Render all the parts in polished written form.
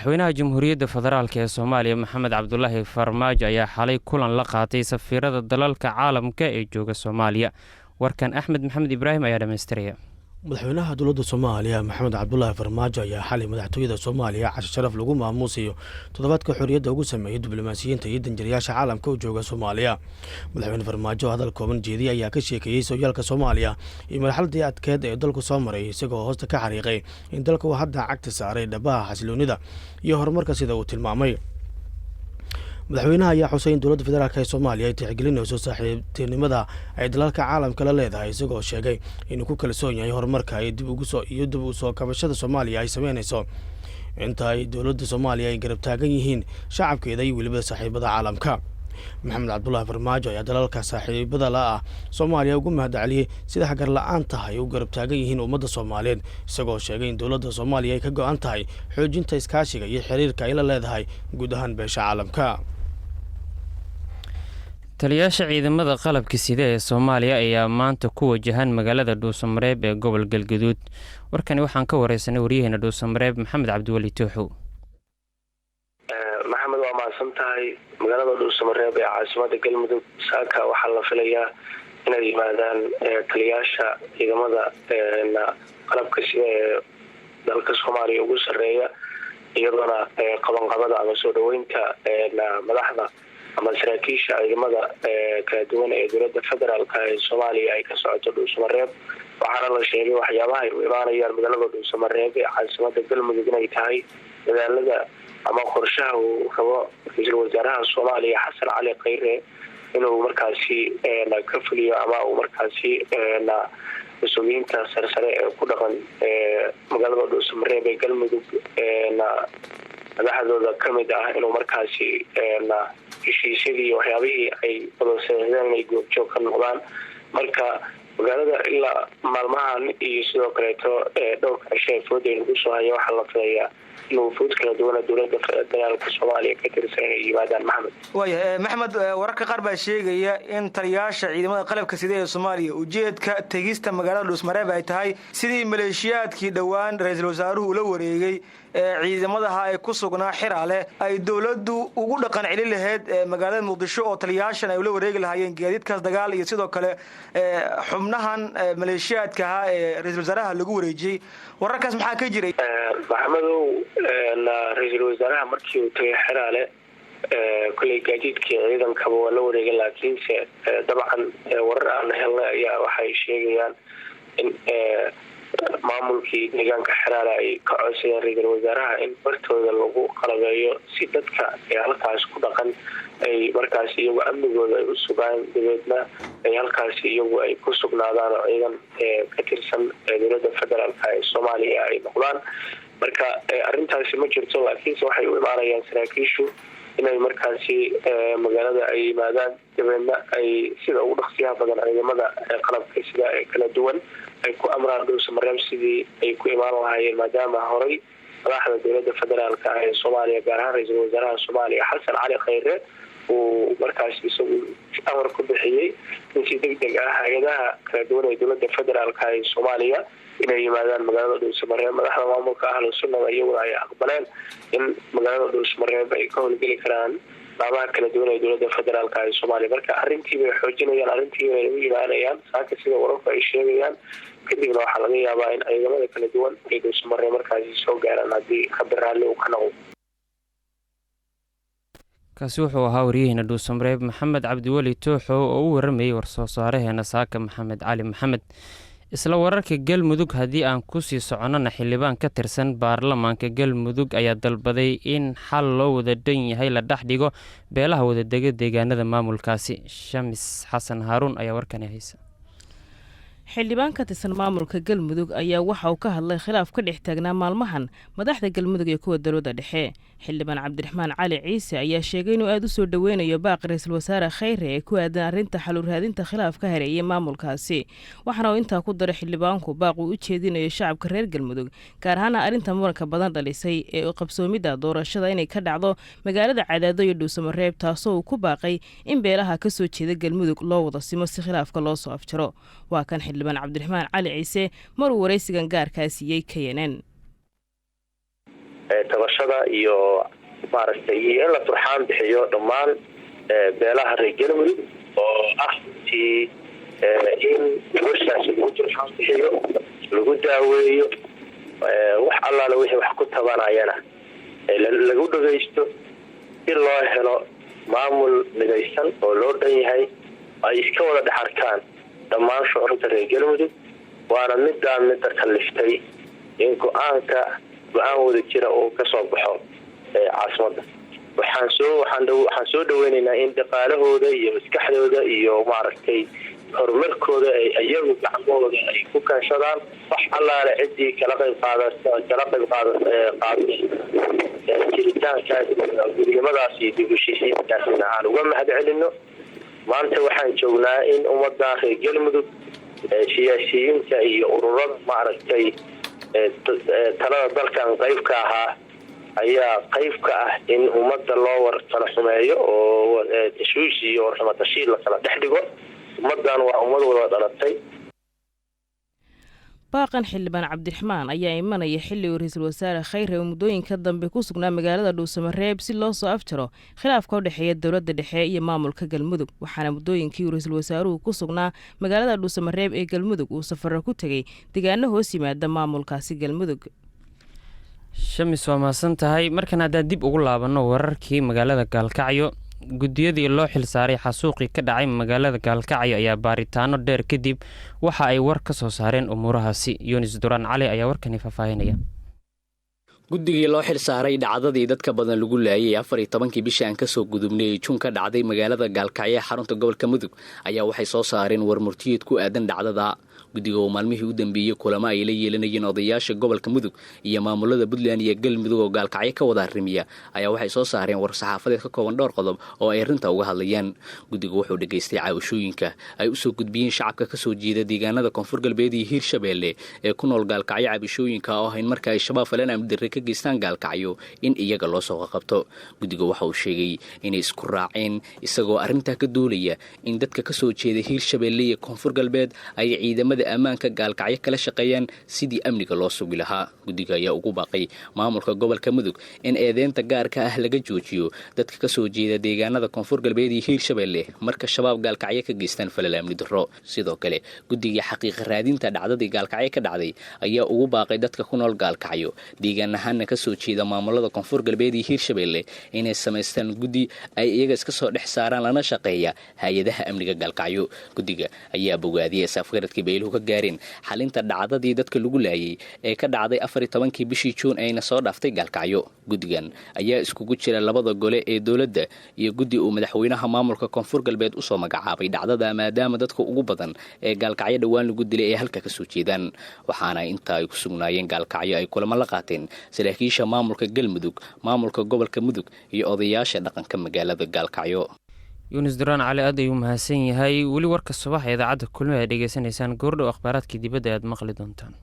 madaxweynaha Jamhuuriyadda Federaalka ee Soomaaliya Maxamed Cabdullaahi Farmaajo ayaa xalay kulan la qaatay safiirada dalalka caalamka ee jooga Soomaaliya. Warkan Axmed Maxamed Ibraahim ayaa dhameystiraya. madaxweynaha dowladda Soomaaliya Maxamed Cabdullaahi Farmaajo ayaa xalay madaxtooyada Soomaaliya casho sharaf lagu maamuusayo toddobaadka xorriyadda ugu sameeyay diblomaasiyiinta iyo danjirayaasha caalamka u jooga Soomaaliya. madaxweyne Farmaajo hadal kooban jeediyay ayaa ka sheekeeyay sooyaalka Soomaaliya iyo marxaladii adkeed ee dalku soo maray isagoo hoosta ka xariiqay in dalku uu hadda cagta saaray dhabaha xasiloonida iyo horumarka sida uu tilmaamay. madaxweynaha ayaa xusay in dowladda federaalk ee Soomaaliya ay tixgelinayso saaxiibtinimada ay dalalka caalamka la leedahay isagoo sheegay inuu ku kalsoon yahay horumarka ay dib u soo kabashada Soomaaliya ay sameynayso inta ay dowladda Soomaaliya ay garab taagan yihiin shacabkeeda iyo weliba saaxiibada caalamka. Maxamed Cabdullaahi Farmaajo ayaa dalalka saaxiibada la ah Soomaaliya ugu mahadceliyay sida hagar la'aan tahay u garab taagan yihiin ummadda Soomaaliyeed isagoo sheegay in dowladda Soomaaliya ay ka go'an tahay xoojinta iskaashiga iyo xiriirka ay la leedahay guud ahaan beesha caalamka. taliyaasha ciidamada qalabka sida ee Soomaaliya ayaa maanta ku wajahan magaalada Dhuusamareeb ee gobol Galgaduud. warkani waxaan ka wareysanay wariyaheena Dhuusamareeb Maxamed Cabdiwali Tooxow. maxamed waa maasan tahay magaalada Dhuusamareeb ee caasimadda Galmudug saaka waxaa la filayaa inay yimaadaan taliyaasha ciidamada qalabka sida ee dalka Soomaaliya ugu sareeya iyadoona qabanqabada ama soo dhaweynta madaxda ama saraakiisha ciidamada kala duwan ee dowladda federaalka ee Soomaaliya ay ka socoto Dhuusamareeb. waxaana la sheegay waxyaabaha ay u imaanayaan magaalada Dhuusamareeb ee caasimadda Galmudug inay tahay dadaalada ama qorshaha uu rabo ra'iisul wasaaraha Soomaaliya Xasan Cali Khayre inuu markaasi ka fuliyo ama uu markaasi mas'uuliyiinta sarsare ee ku dhaqan magaalada Dhuusamareeb ee Galmudug madaxdooda kamid ah inuu markaasi heshiisyadii waxyaabihii ay wadasaxiixdeen inay goobjoog ka noqdaan. marka magaalada ilaa maalmahan iyo sidoo kaleeto dhowrka cisho ee fooda lagu soo haya waxaa la filayaa inuu food kala duwana dowladda federaalka Soomaaliya ka tirsan inay yimaadaan. maxamed wararka qaar baa sheegaya in taliyaasha ciidamada qalabka sida ee Soomaaliya ujeedka tegista magaalada Dhuusamareeb ay tahay sidii maleeshiyaadkii dhawaan ra'iisul wasaaruhu la wareegay ciidamadaha ay ku sugnaa Xiraale ay dowladdu ugu dhaqan celin lahayd magaalada Muqdisho oo taliyaashan ay la wareegi lahaayeen gaadiidkaas dagaal iyo sidoo kale xubnahan maleeshiyaadka ee ra'iisul wasaaraha lagu wareejiyay. wararkaas maxaa ka jiray? maxamedow ra'iisul wasaaraha markii uu tagay Xiraale kulay gaadiidkii ciidankaba waa la wareegay laakiinse dabcan warar aan helnay ayaa waxay sheegayaan in maamulkii deegaanka Xiraale ay ka codsadeen ra'iisul wasaaraha in bartooda lagu qalabeeyo si dadka halkaas ku dhaqan ay markaas iyagu amnigooda ay u sugaan dabeedna ay halkaas iyagu ay ku sugnaadaan oo ciidan ka tirsan dowladda federaalka ee Soomaaliya ay noqdaan. marka arrintaasi ma jirto laakiinse waxay u imaanayaan saraakiishu inay markaasi magaalada ay yimaadaan dabeedna ay sida ugu dhaqsiyaha badan ciidamada qalabka sida ee kala duwan ay ku amraan Dhuusamareeb sidii ay ku imaan lahaayeen maadaama horay madaxda dowladda federaalka ee Soomaaliya gaar ahaan ra'iisul wasaaraha Soomaaliya Xasan Cali Khayre uu markaas isagu amar ku bixiyay in si degdeg ah hay'adaha kala duwan ee dowladda federaalka ee Soomaaliya inay yimaadaan magaalada Dhuusamareeb. madaxda maamulka Ahlus Sunnah iyaguna ay aqbaleen in magaalada Dhuusamareeb ay ka howlgeli karaan laamaha kala duwan ee dowladda federaalka ee Soomaaliya. marka arrintii bay xoojinayaan, arrintii bay u yimaanayaan saaka sida wararku ay sheegayaan. kadibna waxaa laga yaabaa in ciidamada kala duwan ay Dhuusamareeb markaasi soo gaaraan haddii khabar raalli uu ka noqdo. kaasi wuxuu ahaa wariyaheena Dhuusamareeb Maxamed Cabdiwali Tooxow oo u waramayay warsoosaaraheena saaka Maxamed Cali Maxamed. isla wararka Galmudug haddii aan ku sii soconana xildhibaan ka tirsan baarlamaanka Galmudug ayaa dalbaday in xal loo wada dhan yahay la dhex dhigo beelaha wadadega deegaanada maamulkaasi. Shamis Xasan Haaruun ayaa warkani haysa. xildhibaan ka tirsan maamulka Galmudug ayaa waxa uu ka hadlay khilaaf ka dhex taagnaa maalmahan madaxda Galmudug iyo kuwa dowladda dhexe. xildhibaan Cabdiraxmaan Cali Ciise ayaa sheegay inuu aad u soo dhaweynayo baaqi ra'iisul wasaare Khayre ee ku aadan arrinta xal u raadinta khilaafka hareeyay maamulkaasi. waxaana uu intaa ku daray xildhibaanku baaq uu u jeedinayo shacabka reer Galmudug gaar ahaan arrinta muranka badan dhalisay ee qabsoomida doorashada inay ka dhacdo magaalada Cadaado iyo Dhuusamareeb taasoo uu ku baaqay in beelaha ka soo jeeda Galmudug loo wada simo si khilaafka loo soo afjaro. waa kan xildhibaan Cabdiraxmaan Cali Ciise maruu wareysigan gaarka siiyay KNN. tabashada iyo maaragtay iyo in la turxaan bixiyo dhammaan beelaha reer galmudug oo ah tii in gabashaasi lagu turxaan bixiyo lagu daaweeyo wax allaale wixii wax ku tabanayana lagu dhagaysto si loo helo maamul midaysan oo loo dhan yahay ay iska wada dhaxarkaan dhammaan shucuurta reer galmudug waana midda kaliftay in go-aan wada jira uu ka soo baxo caasimadda waxaan soo dhaweynaynaa in dhaqaalahooda iyo maskaxdooda iyo maaragtay horumarkooda ay iyagu gacmahooda ay ku kaashadaan wax allaale ciddii kala qayb qaaday jiritaankaas gudnimadaas iyo dib u heshiisiintaasna aan uga mahad celino maanta waxaan joognaa in ummadda reer galmudug siyaasiyiinta iyo ururada maaragtay talada dalkan qayb ka ahaa ayaa qayb ka ah in ummadda loo kala xumeeyo oo tashwiish iyo warxumatashiil la kala dhex dhigo ummaddan waa ummad wada dhalatay. baaqan xildhibaan cabdiraxmaan ayaa imanaya xilli uu ra-iisul wasaare khayre uu muddooyinka dambe ku sugnaa magaalada dhuusamareeb si loo soo afjaro khilaafka u dhexeeya dowladda dhexe iyo maamulka galmudug waxaana muddooyinkii uu ra-iisul wasaaruhu ku sugnaa magaalada dhuusamareeb ee galmudug uu safarro ku tegey deegaano hoos yimaada maamulkaasi galmudug. shamis waa mahadsan tahay. markan haddaan dib ugu laabanno wararkii magaalada gaalkacyo guddiyadii loo xilsaaray xasuuqii ka dhacay magaalada gaalkacyo ayaa baaritaano dheer kadib waxa ay war ka soo saareen umuurahaasi. yunis duraan cali ayaa warkani faahfaahinaya. guddigii loo xilsaaray dhacdadii dadka badan lagu laayay 14 bishii aan kasoo gudubnay jun ka dhacday magaalada gaalkacyo ee xarunta gobolka mudug ayaa waxay soo saareen war murtiyeed ku aadan dhacdada. guddiga oo maalmihii u dambeeyey kulamo ay la yeelanayeen odayaasha gobolka mudug iyo maamulada puntland iyo galmudug oo gaalkacyo ka wada arrimiya ayaa waxay soo saareen war saxaafadeed ka kooban dhowr qodob oo ay arrinta uga hadlayaan. guddigu wuxuu dhageystay caawishooyinka ay u soo gudbiyeen shacabka ka soo jeeda deegaanada koonfur galbeed iyo hiirshabeelle ee ku nool gaalkacyo cabishooyinka oo ahayn marka ay shabaab falan amdirre ka geystaan gaalkacyo in iyaga loo soo qabto. guddiga waxa uu sheegay inay isku raaceen isagoo arrintaa ka doolaya in dadka ka soo jeeda hiirshabeelle iyo koonfur galbeed ay ciidamada ammaanka gaalkacyo kala shaqeeyaan sidii amniga loo sugi lahaa. guddiga ayaa ugu baaqay maamulka gobolka mudug in eedeynta gaarka ah laga joojiyo dadka ka soo jeeda deegaanada koonfur galbeed iyo hiirshabeelle marka shabaab gaalkacyo ka geystaan falal amni darro. sidoo kale guddiga xaqiiqa raadinta dhacdadii gaalkacyo ka dhacday ayaa ugu baaqay dadka ku nool gaalkacyo deegaan ahaana ka soo jeeda maamulada koonfur galbeed iyo hiirshabeelle inay samaystaan guddi ay iyaga iska soo dhex saaraan lana shaqeeya hay-adaha amniga gaalkacyo. guddiga ayaa bogaadiyay safgaradkii bayluhu ka gaareen xalinta dhacdadii dadka lagu laayay ee ka dhacday 14 bishii juun ayna soo dhaaftay gaalkacyo. guddigan ayaa iskugu jira labada gole ee dowladda iyo guddi uu madaxweynaha maamulka koonfur galbeed usoo magacaabay dhacdada maadaama dadka ugu badan ee gaalkacyo dhowaan lagu dilay ay halka ka soo jeedaan. waxaana inta ay ku sugnaayeen gaalkacyo ay kulamo la qaateen saraakiisha maamulka galmudug maamulka gobolka mudug iyo odayaasha dhaqanka magaalada gaalkacyo. yunis duraan cali aad ayuu mahadsan yahay. weli warka subax ee idaacadda kulmi ay dhegeysanaysaan goordhow akhbaaraadkii dibadda aad maqli doontaan.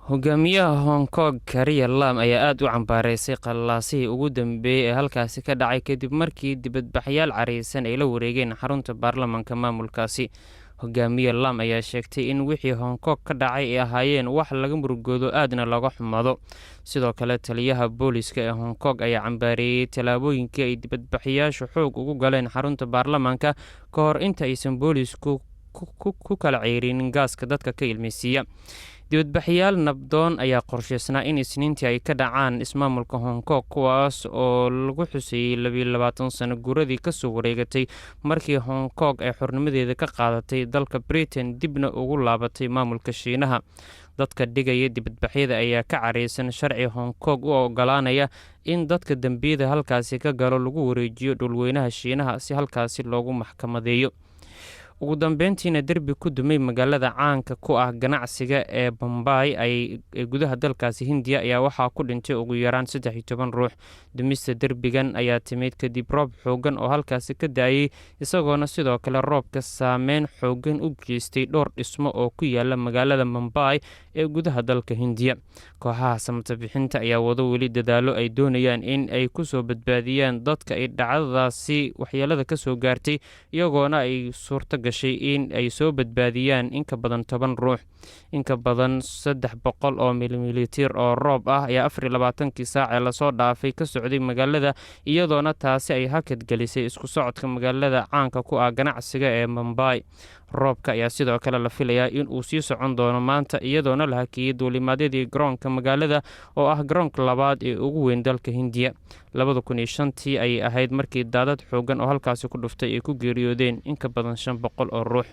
hogaamiyaha hong kong Carrie Lam ayaa aad u cambaareysay qallaansihii ugu dambeeyey ee halkaasi ka dhacay kadib markii dibadbaxyaal careysan ay la wareegeen xarunta baarlamaanka maamulkaasi. hogaamiye Lam ayaa sheegtay in wixii Hong Kong ka dhacay ay ahaayeen wax laga murugoodo aadna looga xumaado. sidoo kale taliyaha booliska ee Hong Kong ayaa cambaareeyey tallaabooyinkii ay dibadbaxayaashu xoog ugu galeen xarunta baarlamaanka ka hor inta aysan boolisku ku kala ceyrinin gaaska dadka ka ilmeysiiya. dibadbaxyaal nabdoon ayaa qorshaysnaa in isniintii ay ka dhacaan ismaamulka Hong Kong kuwaas oo lagu xuseeyey 22 sano guuradii kasoo wareegatay markii Hong Kong ay xornimadeeda ka qaadatay dalka Britain dibna ugu laabatay maamulka Shiinaha. dadka dhigaya dibadbaxyada ayaa ka careysan sharci Hong Kong u ogolaanaya in dadka dambiyada halkaasi ka galo lagu wareejiyo dhulweynaha Shiinaha si halkaasi loogu maxkamadeeyo. ugu dambeyntiina derbi ku dumay magaalada caanka ku ah ganacsiga ee Bombay ee gudaha dalkaasi Hindiya ayaa waxaa ku dhintay ugu yaraan 13 ruux. dumista derbigan ayaa timid kadib roob xoogan oo halkaasi ka daayay isagoona sidoo kale roobka saameyn xoogan u geystay dhowr dhismo oo ku yaala magaalada Mumbai ee gudaha dalka Hindiya. kooxaha samata bixinta ayaa wado weli dadaalo ay doonayaan in ay ku soo badbaadiyaan dadka ay dhacdadaasi waxyeelada ka soo gaartay iyagoona ay suurto gashay in ay soo badbaadiyaan in ka badan 10 ruux. In ka badan 300 oo milimitir oo roob ah ayaa 24kii saac ee lasoo dhaafay ka socday magaalada, iyadoona taasi ay hakad gelisay isku socodka magaalada caanka ku ah ganacsiga ee Mumbai. Roobka ayaa sidoo kale la filayaa in uu sii socon doono maanta, iyadoona la hakiyay duulimaadyadii garoonka magaalada oo ah garoonka labaad ee ugu weyn dalka Hindiya. 2005 ayay ahayd markii daadad xoogan oo halkaasi ku dhuftay ay ku geeriyoodeen in ka badan 500 oo ruux.